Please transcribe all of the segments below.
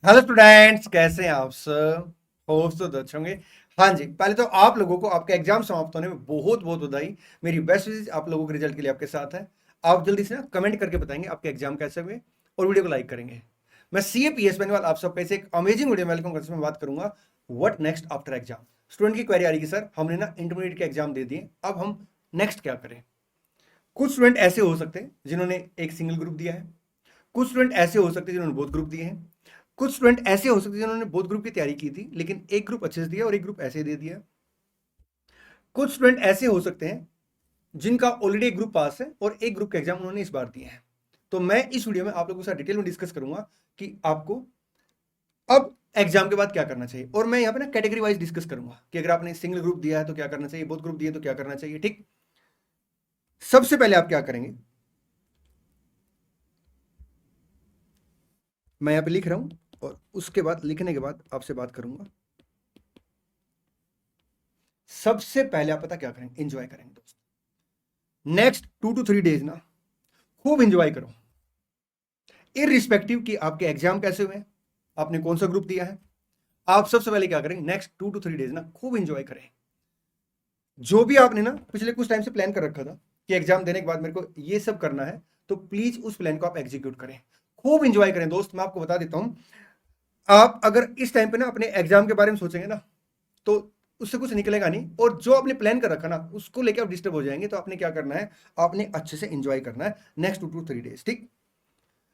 Hello students, कैसे हैं आप सब? होप तो अच्छे होंगे। हाँ जी, पहले तो आप लोगों को आपके एग्जाम समाप्त होने में बहुत बहुत बधाई। मेरी बेस्ट विशेस आप लोगों के रिजल्ट के लिए आपके साथ है। आप जल्दी से ना कमेंट करके बताएंगे आपके एग्जाम कैसे हुए और वीडियो को लाइक करेंगे। मैं CA PS बनने वाला आप सबके से एक अमेजिंग वीडियो वेलकम करते में बात करूंगा what next after exam. Student की क्वेरी आ रही है कि सर हमने ना इंटरमीडिएट के एग्जाम दे दिए, अब हम नेक्स्ट क्या करें? कुछ स्टूडेंट ऐसे हो सकते हैं जिन्होंने एक सिंगल ग्रुप दिया है, कुछ स्टूडेंट ऐसे हो सकते हैं जिन्होंने बोथ ग्रुप दिए हैं, कुछ स्टूडेंट ऐसे हो सकते हैं जिन्होंने बोथ ग्रुप की तैयारी की थी लेकिन एक ग्रुप अच्छे से दिया और एक ग्रुप ऐसे दे दिया। कुछ स्टूडेंट ऐसे हो सकते हैं जिनका ऑलरेडी एक ग्रुप पास है और एक ग्रुप के एग्जाम उन्होंने इस बार दिए हैं। तो मैं इस वीडियो में आप लोगों के साथ डिटेल में डिस्कस करूंगा कि आपको अब एग्जाम के बाद क्या करना चाहिए, और मैं यहाँ पे ना कैटेगरी वाइज डिस्कस करूंगा कि अगर आपने सिंगल ग्रुप दिया है तो क्या करना चाहिए, बोथ ग्रुप दिए तो क्या करना चाहिए। ठीक, सबसे पहले आप क्या करेंगे, मैं यहाँ पे लिख रहा हूं और उसके बाद लिखने के बाद आपसे बात करूंगा। सबसे पहले आप पता क्या करेंगे, एंजॉय करेंगे दोस्त। नेक्स्ट 2 to 3 डेज ना खूब एंजॉय करो, इररिस्पेक्टिव कि आपके एग्जाम कैसे हुए, आपने कौन सा ग्रुप दिया है। आप सबसे पहले क्या करेंगे, नेक्स्ट 2 to 3 डेज ना खूब एंजॉय करें। जो भी आपने ना पिछले कुछ टाइम से प्लान कर रखा था कि एग्जाम देने के बाद मेरे को ये सब करना है, तो प्लीज उस प्लान को आप एग्जीक्यूट करें, खूब एंजॉय करें दोस्त। मैं आपको बता देता हूं, आप अगर इस टाइम पे ना अपने एग्जाम के बारे में सोचेंगे ना तो उससे कुछ निकलेगा नहीं, और जो आपने प्लान कर रखा ना उसको लेकर आप डिस्टर्ब हो जाएंगे। तो आपने क्या करना है, आपने अच्छे से एंजॉय करना है नेक्स्ट 2 to 3 डेज। ठीक,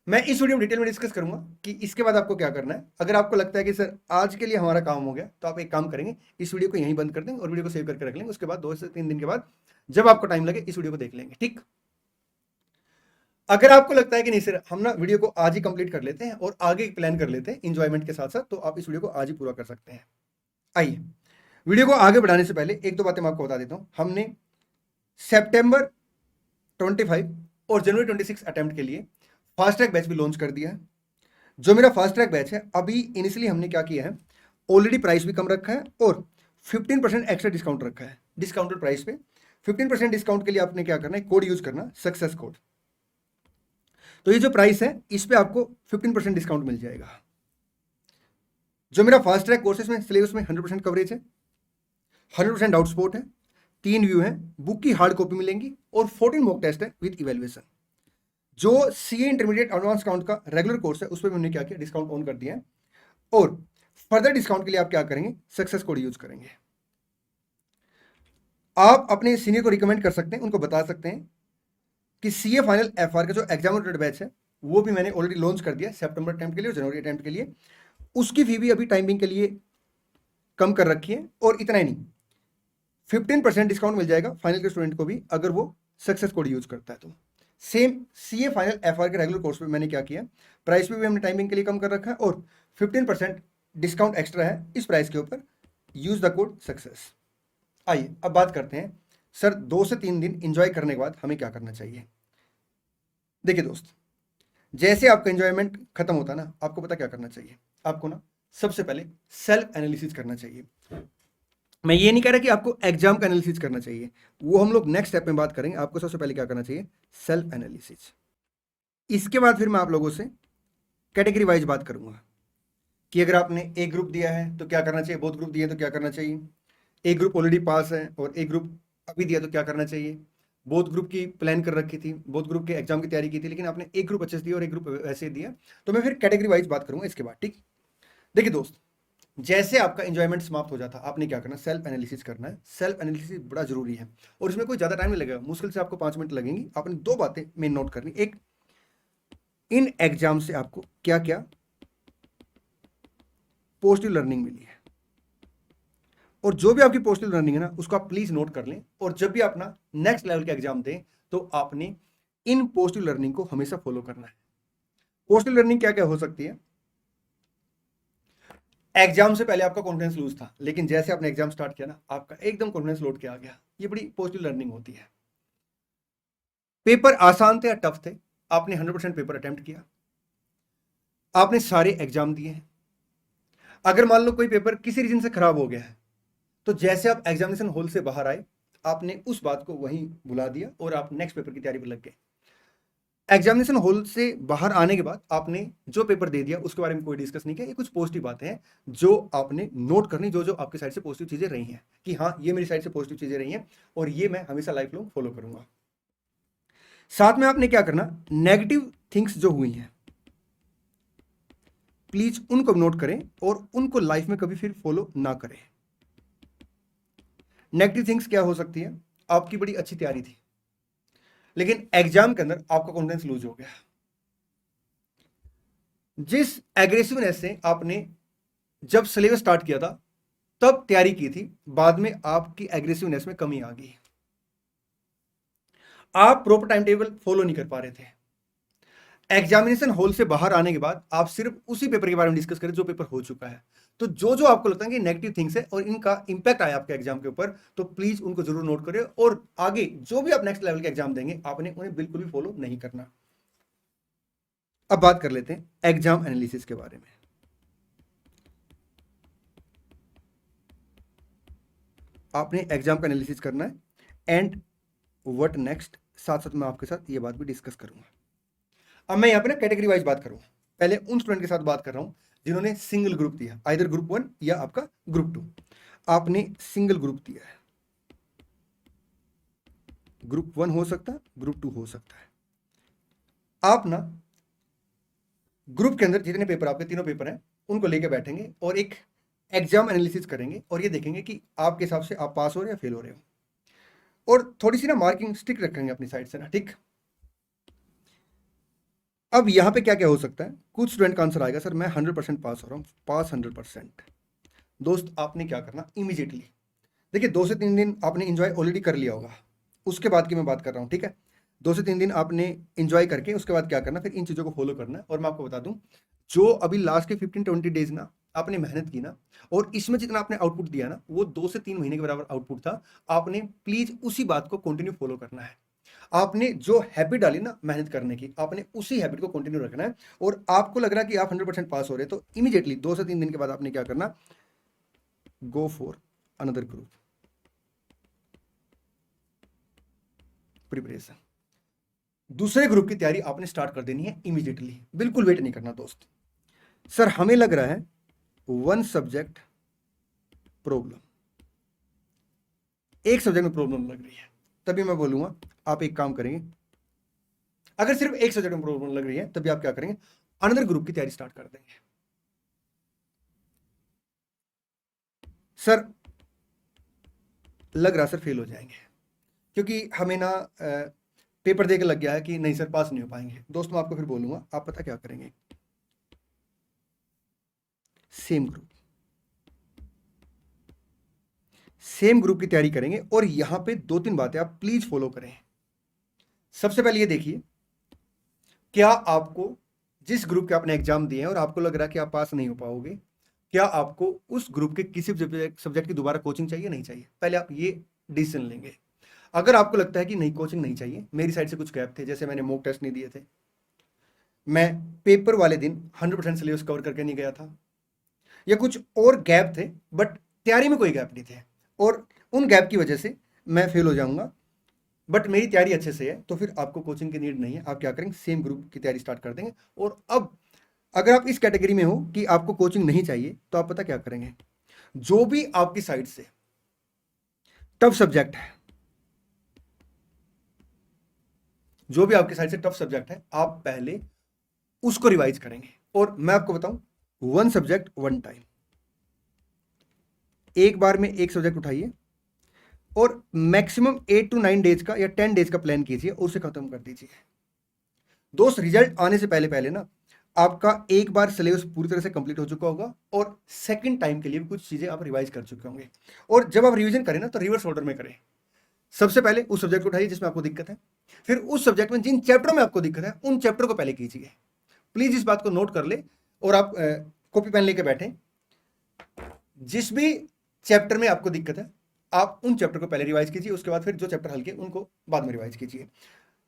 मैं इस वीडियो में डिटेल में डिस्कस करूंगा कि इसके बाद आपको क्या करना है। अगर आपको लगता है कि सर आज के लिए हमारा काम हो गया, तो आप एक काम करेंगे, इस वीडियो को यहीं बंद कर देंगे और वीडियो को सेव करके रख लेंगे। उसके बाद 2 से 3 दिन के बाद जब आपको टाइम लगे इस वीडियो को देख लेंगे। ठीक, अगर आपको लगता है कि नहीं सर हम ना वीडियो को आज ही कंप्लीट कर लेते हैं और आगे प्लान कर लेते हैं इंजॉयमेंट के साथ साथ, तो आप इस वीडियो को आज ही पूरा कर सकते हैं। आइए, वीडियो को आगे बढ़ाने से पहले एक दो बातें मैं आपको बता देता हूं। हमने सितंबर 25 और जनवरी 26 अटेम्प्ट के लिए फास्ट ट्रैक बैच भी लॉन्च कर दिया है। जो मेरा फास्ट ट्रैक बैच है, अभी इनिशियली हमने क्या किया है, ऑलरेडी प्राइस भी कम रखा है और 15% एक्स्ट्रा डिस्काउंट रखा है। डिस्काउंटेड प्राइस पे 15% डिस्काउंट के लिए आपने क्या करना है, कोड यूज करना, सक्सेस कोड। तो ये जो प्राइस है इस पे आपको 15% डिस्काउंट मिल जाएगा। जो मेरा फास्ट ट्रैक कोर्सेज में सिलेबस में 100% कवरेज है, 100% डाउट स्पॉट है, 3 व्यू है, बुक की हार्ड कॉपी मिलेंगी और 14 मॉक टेस्ट है विद इवेल्युएशन। जो CA इंटरमीडिएट एडवांस काउंट का रेगुलर कोर्स है उस पर हमने क्या किया, डिस्काउंट ऑन कर दिया है। और फर्दर डिस्काउंट के लिए आप क्या करेंगे, सक्सेस कोड यूज करेंगे। आप अपने सीनियर को रिकमेंड कर सकते हैं, उनको बता सकते हैं कि CA फाइनल FR का जो एग्जाम ओरिएंटेड बैच है वो भी मैंने ऑलरेडी लॉन्च कर दिया सितंबर अटेम्प्ट के लिए और जनवरी अटेम्प्ट के लिए। उसकी फी भी अभी टाइमिंग के लिए कम कर रखी है, और इतना ही नहीं, 15% डिस्काउंट मिल जाएगा फाइनल के स्टूडेंट को भी अगर वो सक्सेस कोड यूज करता है। तो सेम CA फाइनल FR के रेगुलर कोर्स पे मैंने क्या किया, प्राइस पे भी हमने टाइमिंग के लिए कम कर रखा है और 15% डिस्काउंट एक्स्ट्रा है इस प्राइस के ऊपर, यूज द कोड सक्सेस। आइए अब बात करते हैं, सर 2 से 3 दिन एंजॉय करने के बाद हमें क्या करना चाहिए। देखिए दोस्त, जैसे आपका एंजॉयमेंट खत्म होता है ना, आपको पता क्या करना चाहिए, आपको ना सबसे पहले सेल्फ एनालिसिस करना चाहिए। मैं ये नहीं कह रहा कि आपको एग्जाम का एनालिसिस करना चाहिए, वो हम लोग नेक्स्ट स्टेप में बात करेंगे। आपको सबसे पहले क्या करना चाहिए, सेल्फ एनालिसिस। इसके बाद फिर मैं आप लोगों से कैटेगरी वाइज बात करूंगा कि अगर आपने एक ग्रुप दिया है तो क्या करना चाहिए, बोथ ग्रुप दिए तो क्या करना चाहिए, एक ग्रुप ऑलरेडी पास है और एक ग्रुप अभी दिया तो क्या करना चाहिए, बोथ ग्रुप की प्लान कर रखी थी, बोथ ग्रुप के एग्जाम की तैयारी की थी लेकिन आपने एक ग्रुप अच्छे से दिया और एक ग्रुप वैसे दिया। तो मैं फिर कैटेगरी वाइज बात करूंगा इसके बाद। ठीक, देखिए दोस्त, जैसे आपका एंजॉयमेंट समाप्त हो जाता आपने क्या करना, सेल्फ एनालिसिस करना है। सेल्फ एनालिसिस बड़ा जरूरी है और इसमें कोई ज्यादा टाइम नहीं लगेगा, मुश्किल से आपको 5 मिनट लगेंगी। आपने 2 बातें मेन नोट करनी, एक, इन एग्जाम से आपको क्या क्या पॉजिटिव लर्निंग मिली है, और जो भी आपकी पॉजिटिव लर्निंग है ना उसको आप प्लीज नोट कर लें। और जब भी अपना नेक्स्ट लेवल का एग्जाम दें तो आपने इन पॉजिटिव लर्निंग को हमेशा फॉलो करना है। पॉजिटिव लर्निंग क्या क्या हो सकती है, एग्जाम से पहले आपका कॉन्फिडेंस लूज था लेकिन जैसे आपने एग्जाम स्टार्ट किया ना आपका एकदम कॉन्फिडेंस लौट के आ गया, ये बड़ी पॉजिटिव लर्निंग होती है। पेपर आसान थे या टफ थे, आपने 100% पेपर अटेम्प्ट किया, आपने सारे एग्जाम दिए हैं। अगर मान लो कोई पेपर किसी रीजन से खराब हो गया है तो जैसे आप एग्जामिनेशन हॉल से बाहर आए आपने उस बात को वहीं भुला दिया और आप नेक्स्ट पेपर की तैयारी पर लग गए। एग्जामिनेशन हॉल से बाहर आने के बाद आपने जो पेपर दे दिया उसके बारे में कोई डिस्कस नहीं किया। ये कुछ पॉजिटिव बातें हैं जो आपने नोट करनी, जो जो आपकी साइड से पॉजिटिव चीजें रही हैं कि हाँ ये मेरी साइड से पॉजिटिव चीजें रही हैं और ये मैं हमेशा लाइफ लॉन्ग फॉलो करूंगा। साथ में आपने क्या करना, नेगेटिव थिंग्स जो हुई हैं प्लीज उनको नोट करें और उनको लाइफ में कभी फिर फॉलो ना करें। नेगेटिव थिंग्स क्या हो सकती है, आपकी बड़ी अच्छी तैयारी थी लेकिन एग्जाम के अंदर आपका कॉन्फिडेंस लूज हो गया। जिस एग्रेसिवनेस से आपने जब सिलेबस स्टार्ट किया था तब तैयारी की थी, बाद में आपकी एग्रेसिवनेस में कमी आ गई। आप प्रॉपर टाइम टेबल फॉलो नहीं कर पा रहे थे। एग्जामिनेशन हॉल से बाहर आने के बाद आप सिर्फ उसी पेपर के बारे में डिस्कस करें जो पेपर हो चुका है। तो जो जो आपको लगता है कि नेगेटिव थिंग्स है और इनका इंपैक्ट आया आपके एग्जाम के ऊपर, तो प्लीज उनको जरूर नोट करें और आगे जो भी आप नेक्स्ट लेवल के एग्जाम देंगे आपने उन्हें बिल्कुल भी फॉलो नहीं करना। अब बात कर लेते हैं एग्जाम एनालिसिस के बारे में। आपने एग्जाम का एनालिसिस करना है एंड व्हाट नेक्स्ट, साथ साथ मैं आपके साथ ये बात भी डिस्कस करूंगा। अब मैं यहाँ पे ना कैटेगरी वाइज बात करूँ, पहले उन स्टूडेंट के साथ बात कर रहा हूँ जिन्होंने सिंगल ग्रुप दिया, आइदर ग्रुप 1 या आपका ग्रुप 2। आपने सिंगल ग्रुप दिया है, ग्रुप 1 हो सकता है, ग्रुप 2 हो सकता है। आप ना ग्रुप के अंदर जितने पेपर, आपके तीनों पेपर हैं, उनको लेके बैठेंगे और एक एग्जाम एनालिसिस करेंगे और ये देखेंगे कि आपके हिसाब से आप पास हो रहे हो या फेल हो रहे हो, और थोड़ी सी ना मार्किंग स्टिक रखेंगे अपनी साइड से ना, ठीक। अब यहाँ पे क्या क्या हो सकता है, कुछ स्टूडेंट का आंसर आएगा सर मैं 100% पास हो रहा हूँ, पास 100%। दोस्त आपने क्या करना, इमीडिएटली देखिए 2 से 3 दिन आपने इंजॉय ऑलरेडी कर लिया होगा, उसके बाद की मैं बात कर रहा हूँ, ठीक है। 2 से 3 दिन आपने इंजॉय करके उसके बाद क्या करना, फिर इन चीज़ों को फॉलो करना है। और मैं आपको बता दूं, जो अभी लास्ट के 15-20 डेज ना आपने मेहनत की ना, और इसमें जितना आपने आउटपुट दिया ना वो 2 से 3 महीने के बराबर आउटपुट था। आपने प्लीज उसी बात को कंटिन्यू फॉलो करना है। आपने जो हैबिट डाली ना मेहनत करने की, आपने उसी हैबिट को कंटिन्यू रखना है। और आपको लग रहा है कि आप 100% पास हो रहे हैं, तो इमीडिएटली 2 से 3 दिन के बाद आपने क्या करना, go for another group preparation. दूसरे ग्रुप की तैयारी आपने स्टार्ट कर देनी है इमीडिएटली, बिल्कुल वेट नहीं करना दोस्त। सर हमें लग रहा है 1 सब्जेक्ट प्रॉब्लम, एक सब्जेक्ट में प्रॉब्लम लग रही है, तभी मैं बोलूंगा आप एक काम करेंगे, अगर सिर्फ एक सब्जेक्ट में प्रॉब्लम लग रही है तभी आप क्या करेंगे, अनदर ग्रुप की तैयारी स्टार्ट कर देंगे। सर लग रहा सर फेल हो जाएंगे, क्योंकि हमें ना पेपर देके लग गया है कि नहीं सर पास नहीं हो पाएंगे। दोस्त मैं आपको फिर बोलूंगा, आप पता क्या करेंगे, सेम ग्रुप, सेम ग्रुप की तैयारी करेंगे। और यहां पे 2-3 बातें आप प्लीज फॉलो करें। सबसे पहले ये देखिए, क्या आपको जिस ग्रुप के आपने एग्जाम दिए हैं और आपको लग रहा है कि आप पास नहीं हो पाओगे, क्या आपको उस ग्रुप के किसी सब्जेक्ट की दोबारा कोचिंग चाहिए, नहीं चाहिए, पहले आप ये डिसीजन लेंगे। अगर आपको लगता है कि नहीं कोचिंग नहीं चाहिए, मेरी साइड से कुछ गैप थे, जैसे मैंने मॉक टेस्ट नहीं दिए थे, मैं पेपर वाले दिन 100% सिलेबस कवर करके नहीं गया था, या कुछ और गैप थे, बट तैयारी में कोई गैप नहीं थे और उन गैप की वजह से मैं फेल हो जाऊंगा, बट मेरी तैयारी अच्छे से है, तो फिर आपको कोचिंग की नीड नहीं है। आप क्या करेंगे, सेम ग्रुप की तैयारी स्टार्ट कर देंगे। और अब अगर आप इस कैटेगरी में हो कि आपको कोचिंग नहीं चाहिए, तो आप पता क्या करेंगे, जो भी आपकी साइड से टफ सब्जेक्ट है, जो भी आपकी साइड से टफ सब्जेक्ट है, आप पहले उसको रिवाइज करेंगे। और मैं आपको बताऊं, 1 सब्जेक्ट 1 टाइम, एक बार में एक सब्जेक्ट उठाइए और मैक्सिमम 8 to 9 डेज का या 10 डेज का प्लान कीजिए और उसे खत्म कर दीजिए। दोस्त रिजल्ट आने से पहले पहले ना आपका एक बार सिलेबस पूरी तरह से कंप्लीट हो चुका होगा और सेकंड टाइम के लिए भी कुछ चीजें आप रिवाइज कर चुके होंगे। और जब आप रिवीजन करें ना तो रिवर्स ऑर्डर में करें। सबसे पहले उस सब्जेक्ट को उठाइए जिसमें आपको दिक्कत है, फिर उस सब्जेक्ट में जिन चैप्टरों में आपको दिक्कत है उन चैप्टर को पहले कीजिए। प्लीज इस बात को नोट कर ले और आप कॉपी पेन लेके बैठे, जिस भी चैप्टर में आपको दिक्कत है आप उन चैप्टर को पहले रिवाइज कीजिए, उसके बाद फिर जो चैप्टर हल्के उनको बाद में रिवाइज कीजिए।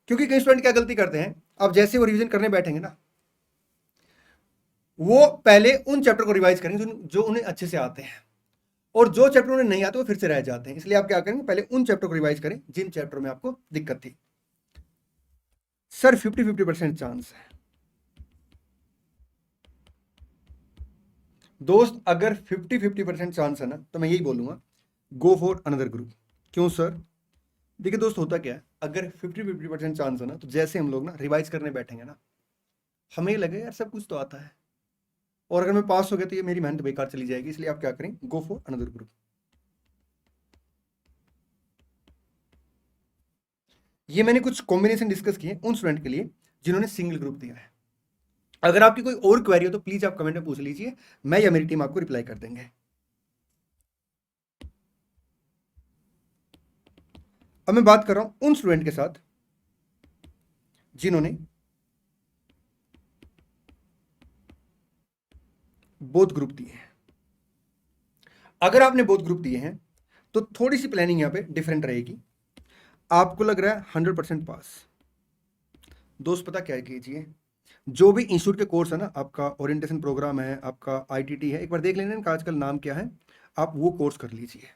क्योंकि कई स्टूडेंट क्या गलती करते हैं, अब जैसे वो रिवीजन करने बैठेंगे ना, वो पहले उन चैप्टर को रिवाइज करेंगे जो उन्हें अच्छे से आते हैं, और जो चैप्टर उन्हें नहीं आते वो फिर से रह जाते हैं। इसलिए आप क्या करेंगे, पहले उन चैप्टर को रिवाइज करें जिन चैप्टर में आपको दिक्कत थी। सर 50-50% चांस है। दोस्त अगर 50-50% चांस है ना, तो मैं यही बोलूंगा, गो फॉर अनदर ग्रुप। क्यों सर? देखिए दोस्त, होता क्या है, अगर 50-50% चांस है ना, तो जैसे हम लोग ना रिवाइज करने बैठेंगे ना, हमें ये लगे यार सब कुछ तो आता है, और अगर मैं पास हो गया तो ये मेरी मेहनत बेकार चली जाएगी। इसलिए आप क्या करें, गो फॉर अनदर ग्रुप। ये मैंने कुछ कॉम्बिनेशन डिस्कस किए उन स्टूडेंट के लिए जिन्होंने सिंगल ग्रुप दिया है। अगर आपकी कोई और क्वेरी हो तो प्लीज आप कमेंट में पूछ लीजिए, मैं या मेरी टीम आपको रिप्लाई कर देंगे। अब मैं बात कर रहा हूं उन स्टूडेंट के साथ जिन्होंने बोथ ग्रुप दिए हैं। अगर आपने बोथ ग्रुप दिए हैं तो थोड़ी सी प्लानिंग यहां पे डिफरेंट रहेगी। आपको लग रहा है 100% पास, दोस्त पता क्या कीजिए, जो भी इंस्टीट्यूट के कोर्स है ना, आपका ओरिएंटेशन प्रोग्राम है, आपका आईटीटी है, एक बार देख लेना इनका आजकल नाम क्या है, आप वो कोर्स कर लीजिए,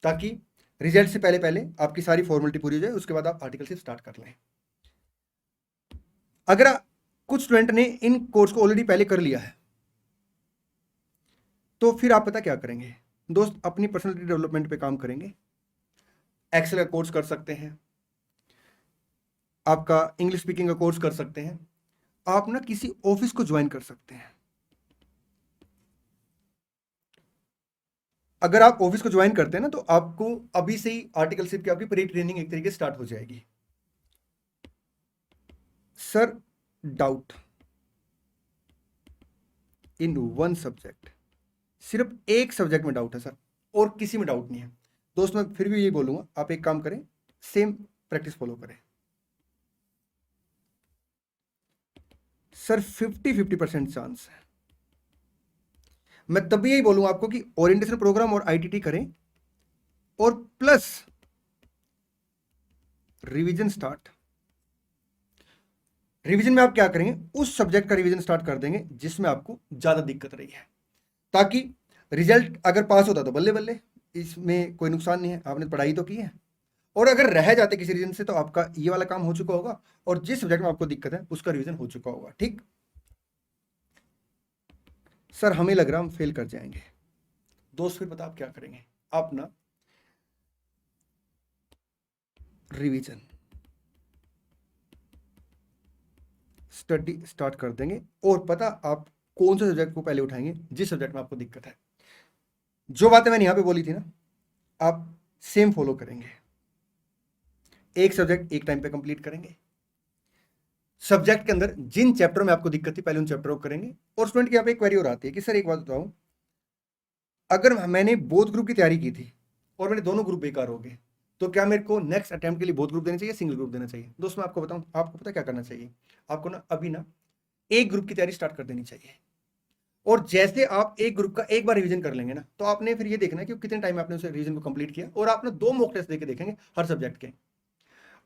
ताकि रिजल्ट से पहले पहले आपकी सारी फॉर्मेलिटी पूरी हो जाए, उसके बाद आप आर्टिकल से स्टार्ट कर लें। अगर कुछ स्टूडेंट ने इन कोर्स को ऑलरेडी पहले कर लिया है, तो फिर आप पता क्या करेंगे दोस्त, अपनी पर्सनालिटी डेवलपमेंट पे काम करेंगे। एक्सेल का कोर्स कर सकते हैं, आपका इंग्लिश स्पीकिंग का कोर्स कर सकते हैं, आप ना किसी ऑफिस को ज्वाइन कर सकते हैं। अगर आप ऑफिस को ज्वाइन करते हैं ना, तो आपको अभी से ही आर्टिकलशिप की आपकी प्री ट्रेनिंग एक तरीके से स्टार्ट हो जाएगी। Sir doubt in one subject, सिर्फ एक सब्जेक्ट में डाउट है सर, और किसी में डाउट नहीं है। दोस्त मैं फिर भी यही बोलूंगा, आप एक काम करें, सेम प्रैक्टिस फॉलो करें। सर 50-50% चांस है। मैं तभी यही बोलूंगा आपको कि ओरिएंटेशन प्रोग्राम और आईटीटी करें, और प्लस रिवीजन स्टार्ट। रिवीजन में आप क्या करेंगे, उस सब्जेक्ट का रिवीजन स्टार्ट कर देंगे जिसमें आपको ज्यादा दिक्कत रही है, ताकि रिजल्ट अगर पास होता तो बल्ले बल्ले, इसमें कोई नुकसान नहीं है, आपने पढ़ाई तो की है। और अगर रह जाते किसी रीजन से, तो आपका ये वाला काम हो चुका होगा, और जिस सब्जेक्ट में आपको दिक्कत है उसका रिवीजन हो चुका होगा। ठीक सर, हमें लग रहा हम फेल कर जाएंगे। दोस्त फिर बता आप क्या करेंगे, आप ना रिवीजन स्टडी स्टार्ट कर देंगे, और पता आप कौन से सब्जेक्ट को पहले उठाएंगे, जिस सब्जेक्ट में आपको दिक्कत है। जो बातें मैंने यहां पे बोली थी ना, आप सेम फॉलो करेंगे। एक सब्जेक्ट एक टाइम पे कंप्लीट करेंगे, सब्जेक्ट के अंदर जिन चैप्टरों में आपको दिक्कत थी पहले उन चैप्टरों को करेंगे। और स्टूडेंट की यहाँ पे एक क्वेरी और आती है कि सर एक बात बताऊं, अगर मैंने बोथ ग्रुप की तैयारी की थी और मेरे दोनों ग्रुप बेकार हो गए, तो क्या मेरे को नेक्स्ट अटेम्प्ट के लिए बोथ ग्रुप देना चाहिए, सिंगल ग्रुप देना चाहिए? दोस्त मैं आपको बताऊं, आपको पता क्या करना चाहिए, आपको ना अभी ना एक ग्रुप की तैयारी स्टार्ट कर देनी चाहिए। और जैसे आप एक ग्रुप का एक बार रिवीजन कर लेंगे ना, तो आपने फिर ये देखना है कि कितने टाइम में आपने उस रिवीजन को कंप्लीट किया, और आप ना 2 मॉक टेस्ट देके देखेंगे हर सब्जेक्ट के।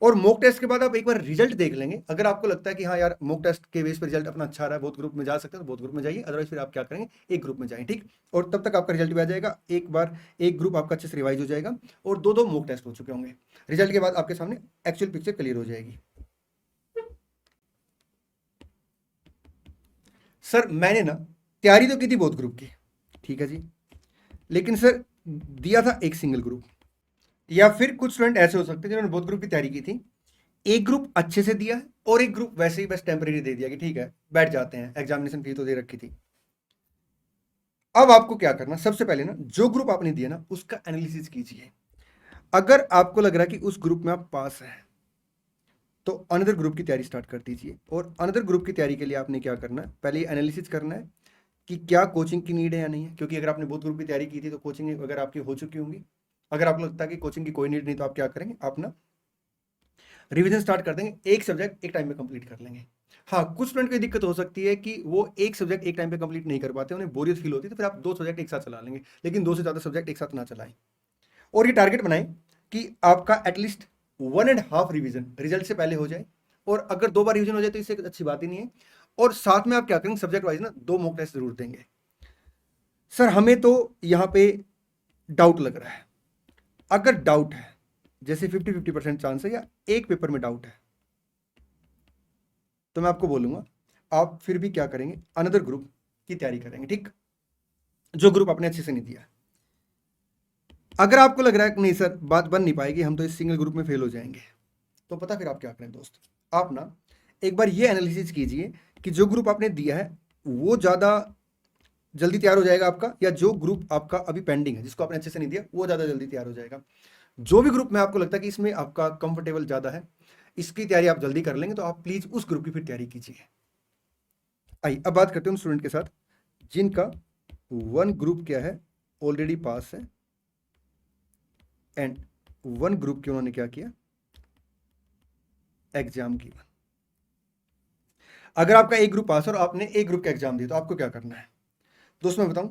और मॉक टेस्ट के बाद आप एक बार रिजल्ट देख लेंगे, अगर आपको लगता है कि हाँ यार मॉक टेस्ट के बेस पर रिजल्ट अपना अच्छा रहा है, बहुत ग्रुप में जा सकते हैं, तो बहुत ग्रुप में जाइए, अदरवाइज फिर आप क्या करेंगे, एक ग्रुप में जाएं। ठीक, और तब तक आपका रिजल्ट भी आ जाएगा, एक बार एक ग्रुप आपका अच्छे से रिवाइज हो जाएगा, और 2-2 मॉक टेस्ट हो चुके होंगे। रिजल्ट के बाद आपके सामने एक्चुअल पिक्चर क्लियर हो जाएगी। सर मैंने ना तैयारी तो की थी बहुत ग्रुप की, ठीक है जी, लेकिन सर दिया था एक सिंगल ग्रुप। या फिर कुछ स्टूडेंट ऐसे हो सकते हैं जिन्होंने बहुत ग्रुप की तैयारी की थी, एक ग्रुप अच्छे से दिया है और एक ग्रुप वैसे ही बस टेम्परेरी दे दिया कि ठीक है बैठ जाते हैं, एग्जामिनेशन फी तो दे रखी थी। अब आपको क्या करना, सबसे पहले ना जो ग्रुप आपने दिया ना उसका एनालिसिस कीजिए। अगर आपको लग रहा है कि उस ग्रुप में आप पास हैं, तो अनदर ग्रुप की तैयारी स्टार्ट कर दीजिए। और अनदर ग्रुप की तैयारी के लिए आपने क्या करना है, पहले एनालिसिस करना है कि क्या कोचिंग की नीड है या नहीं है, क्योंकि अगर आपने बहुत ग्रुप की तैयारी की थी तो कोचिंग अगर आपकी हो चुकी होंगी। अगर आपको लगता है कि कोचिंग की कोई नीड नहीं, तो आप क्या करेंगे, आप ना रिवीजन स्टार्ट कर देंगे, एक सब्जेक्ट एक टाइम में कंप्लीट कर लेंगे। हाँ, कुछ स्टूडेंट की दिक्कत हो सकती है कि वो एक सब्जेक्ट एक टाइम पे कंप्लीट नहीं कर पाते, उन्हें बोरियत फील होती है, तो फिर आप 2 सब्जेक्ट एक साथ चला लेंगे, लेकिन 2 से ज़्यादा सब्जेक्ट एक साथ ना चलाएं। और ये टारगेट बनाएं कि आपका एटलीस्ट 1.5 रिवीजन रिजल्ट से पहले हो जाए, और अगर 2 बार रिवीजन हो जाए तो इससे अच्छी बात ही नहीं है। और साथ में आप क्या करेंगे, सब्जेक्ट वाइज ना 2 मॉक टेस्ट जरूर देंगे। सर हमें तो यहाँ पे डाउट लग रहा है, अगर डाउट है, जैसे 50-50% चांस है, या एक पेपर में डाउट है, तो मैं आपको बोलूँगा आप फिर भी क्या करेंगे, अनदर ग्रुप की तैयारी करेंगे, ठीक, जो ग्रुप आपने अच्छे से नहीं दिया। अगर आपको लग रहा है कि नहीं सर बात बन नहीं पाएगी, हम तो इस सिंगल ग्रुप में फेल हो जाएंगे, तो पता फिर आप क्या करें दोस्त, आप ना एक बार ये एनालिसिस कीजिए कि जो ग्रुप आपने दिया है वो ज़्यादा जल्दी तैयार हो जाएगा आपका, या जो ग्रुप आपका अभी पेंडिंग है जिसको आपने अच्छे से नहीं दिया वो ज़्यादा जल्दी तैयार हो जाएगा। जो भी ग्रुप में आपको लगता है कि इसमें आपका कंफर्टेबल ज़्यादा है, इसकी तैयारी आप जल्दी कर लेंगे, तो आप प्लीज़ उस ग्रुप की फिर तैयारी कीजिए। आइए अब बात करते हैं उन स्टूडेंट के साथ जिनका वन ग्रुप क्या है, ऑलरेडी पास है, एंड वन ग्रुप की उन्होंने क्या किया, एग्जाम की। अगर आपका एक ग्रुप पास है और आपने एक ग्रुप का एग्जाम दिया तो आपको क्या करना है दोस्त, मैं बताऊं।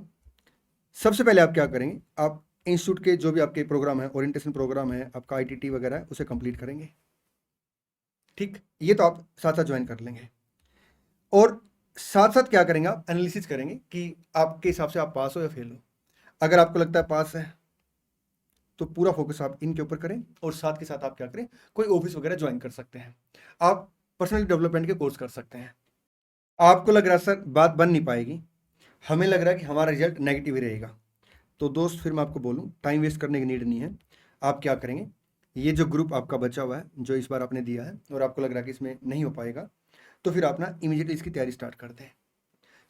सबसे पहले आप क्या करेंगे, आप इंस्टीट्यूट के जो भी आपके प्रोग्राम है, ओरिएंटेशन प्रोग्राम है, आपका आईटीटी वगैरह है, उसे कंप्लीट करेंगे, ठीक, ये तो आप साथ साथ ज्वाइन कर लेंगे। और साथ साथ क्या करेंगे, आप एनालिसिस करेंगे कि आपके हिसाब से आप पास हो या फेल हो। अगर आपको लगता है पास है तो पूरा फोकस आप इनके ऊपर करें, और साथ के साथ आप क्या करें, कोई ऑफिस वगैरह ज्वाइन कर सकते हैं, आप पर्सनल डेवलपमेंट के कोर्स कर सकते हैं। आपको लग रहा है सर बात बन नहीं पाएगी, हमें लग रहा है कि हमारा रिजल्ट नेगेटिव ही रहेगा, तो दोस्त फिर मैं आपको बोलूँ टाइम वेस्ट करने की नीड नहीं है। आप क्या करेंगे, ये जो ग्रुप आपका बचा हुआ है जो इस बार आपने दिया है और आपको लग रहा है कि इसमें नहीं हो पाएगा, तो फिर आप ना इमीडिएटली इसकी तैयारी स्टार्ट करते हैं।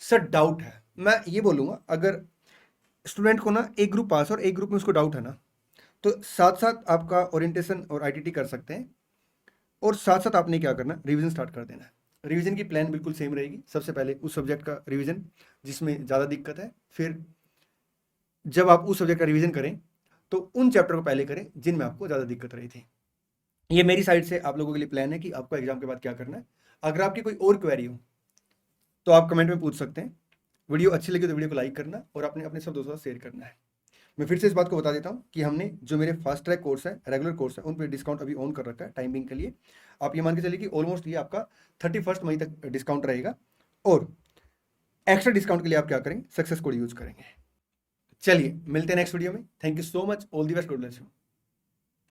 सर डाउट है, मैं ये बोलूँगा अगर स्टूडेंट को ना एक ग्रुप पास और एक ग्रुप में उसको डाउट है ना, तो साथ साथ आपका ओरिएंटेशन और आईटीटी कर सकते हैं, और साथ साथ आपने क्या करना, रिवीजन स्टार्ट कर देना है। रिवीजन की प्लान बिल्कुल सेम रहेगी, सबसे पहले उस सब्जेक्ट का रिवीजन जिसमें ज़्यादा दिक्कत है, फिर जब आप उस सब्जेक्ट का रिवीजन करें तो उन चैप्टर को पहले करें जिनमें आपको ज़्यादा दिक्कत रही थी। ये मेरी साइड से आप लोगों के लिए प्लान है कि आपको एग्जाम के बाद क्या करना है। अगर आपकी कोई और क्वेरी हो तो आप कमेंट में पूछ सकते हैं। वीडियो अच्छी लगी तो वीडियो को लाइक करना और अपने अपने सब दोस्तों के साथ शेयर करना है। मैं फिर से इस बात को बता देता हूँ कि हमने जो मेरे फास्ट ट्रैक कोर्स है, रेगुलर कोर्स है, उन पर डिस्काउंट अभी ऑन कर रखा है टाइमिंग के लिए। आप ये मान के चलिए कि ऑलमोस्ट ये आपका 31 मई तक डिस्काउंट रहेगा, और एक्स्ट्रा डिस्काउंट के लिए आप क्या करेंगे, सक्सेस कोड यूज करेंगे। चलिए मिलते हैं नेक्स्ट वीडियो में। Thank you so much, all the best, God bless you.